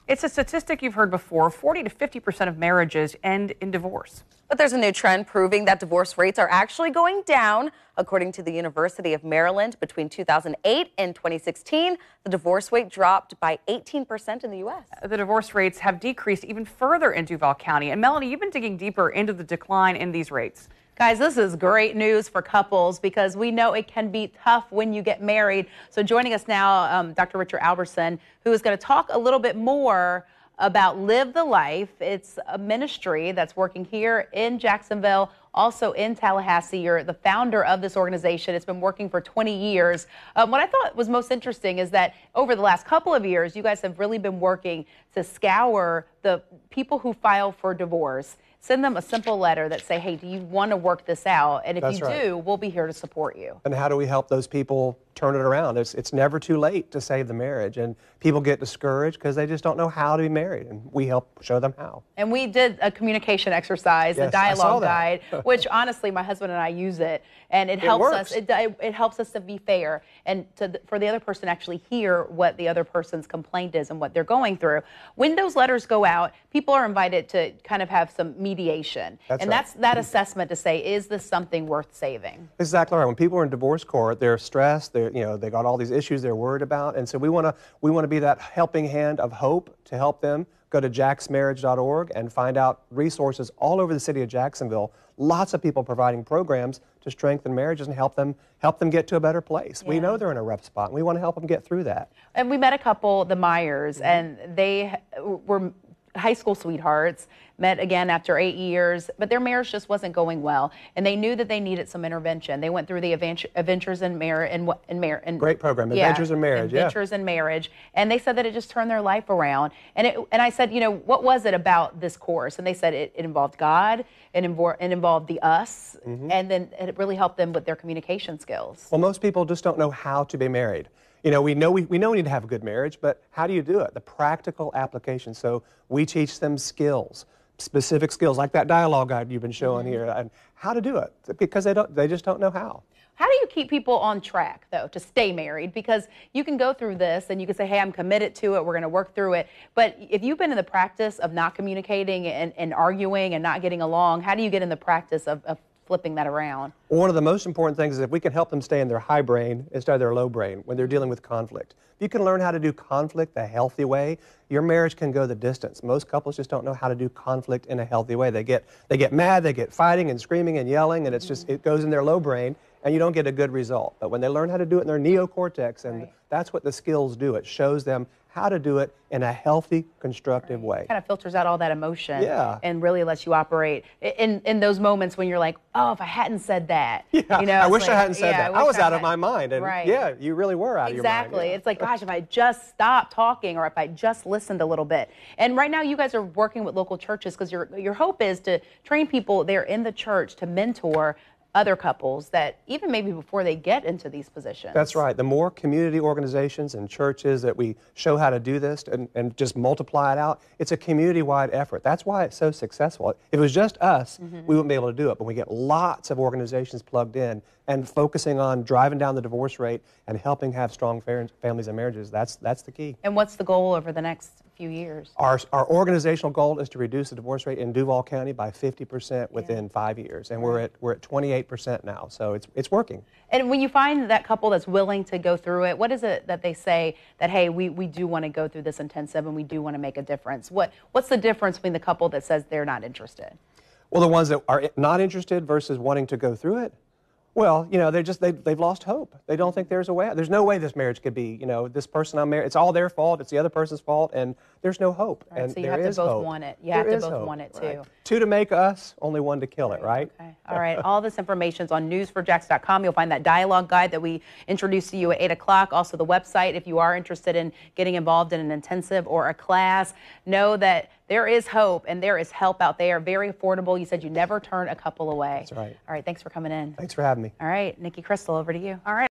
It's a statistic you've heard before. 40 to 50% of marriages end in divorce. But there's a new trend proving that divorce rates are actually going down. According to the University of Maryland, between 2008 and 2016, the divorce rate dropped by 18% in the U.S. The divorce rates have decreased even further in Duval County. And Melanie, you've been digging deeper into the decline in these rates. Guys, this is great news for couples because we know it can be tough when you get married. So joining us now, Dr. Richard Albertson, who is going to talk a little bit more about Live the Life. It's a ministry that's working here in Jacksonville, also in Tallahassee. You're the founder of this organization. It's been working for 20 years. What I thought was most interesting is that over the last couple of years, you guys have really been working to scour the people who file for divorce. Send them a simple letter that say, hey, do you want to work this out? And if you do, we'll be here to support you. And how do we help those people turn it around? It's never too late to save the marriage. And people get discouraged because they just don't know how to be married. And we help show them how. And we did a communication exercise, a dialogue guide, which honestly, my husband and I use it. And it helps us. It helps us to be fair and for the other person to actually hear what the other person's complaint is and what they're going through. When those letters go out, people are invited to kind of have some mediation. That's that assessment to say, is this something worth saving? Exactly right. When people are in divorce court, they're stressed. They got all these issues they're worried about, and so we want to be that helping hand of hope to help them. Go to jaxmarriage.org and find out resources all over the city of Jacksonville. Lots of people providing programs to strengthen marriages and help them get to a better place. We know they're in a rough spot, and we want to help them get through that. And we met a couple, the Myers, and they were high school sweethearts, met again after 8 years, but their marriage just wasn't going well, and they knew that they needed some intervention. They went through the Adventures in Marriage. Great program, Adventures in Marriage. Adventures in Marriage, and they said that it just turned their life around. And I said, what was it about this course? And they said it involved God, it involved the us, and then it really helped them with their communication skills. Well, most people just don't know how to be married. We know we need to have a good marriage, but how do you do it? The practical application. So we teach them skills, specific skills, like that dialogue guide you've been showing here, and how to do it, because they just don't know how. How do you keep people on track, though, to stay married? Because you can go through this and you can say, hey, I'm committed to it, we're going to work through it. But if you've been in the practice of not communicating and arguing and not getting along, how do you get in the practice of flipping that around? One of the most important things is if we can help them stay in their high brain instead of their low brain when they're dealing with conflict. If you can learn how to do conflict the healthy way, your marriage can go the distance. Most couples just don't know how to do conflict in a healthy way. They get mad, they get fighting and screaming and yelling, and it goes in their low brain, and you don't get a good result. But when they learn how to do it in their neocortex, and that's what the skills do, it shows them how to do it in a healthy, constructive way. It kind of filters out all that emotion and really lets you operate in those moments when you're like, oh, if I hadn't said that. I wish I hadn't said that. I was out of my mind. And you really were out of your mind. Exactly. It's like, gosh, if I just stopped talking or if I just listened a little bit. And right now you guys are working with local churches because your hope is to train people there in the church to mentor other couples that even maybe before they get into these positions. That's right. The more community organizations and churches that we show how to do this and just multiply it out, it's a community-wide effort. That's why it's so successful. If it was just us, we wouldn't be able to do it. But we get lots of organizations plugged in and focusing on driving down the divorce rate and helping have strong families and marriages. That's the key. And what's the goal over the next few years? Our organizational goal is to reduce the divorce rate in Duval County by 50% within 5 years, and we're at 28% now, so it's working. And when you find that couple that's willing to go through it, what is it that they say that, hey, we do want to go through this intensive and we do want to make a difference? What's the difference between the couple that says they're not interested? Well, the ones that are not interested versus wanting to go through it, well, they've lost hope. They don't think there's a way out. There's no way this marriage could be, this person I'm married, it's all their fault, it's the other person's fault, and there's no hope. Right, and so you have to both want it. You have to both want it, too. Right. Two to make us, only one to kill it, right? Okay. All right. All this information's on News4Jax.com. You'll find that dialogue guide that we introduced to you at 8 o'clock. Also, the website, if you are interested in getting involved in an intensive or a class, know that there is hope and there is help out there. Very affordable. You said you never turn a couple away. That's right. All right. Thanks for coming in. Thanks for having me. All right. Nikki Crystal, over to you. All right.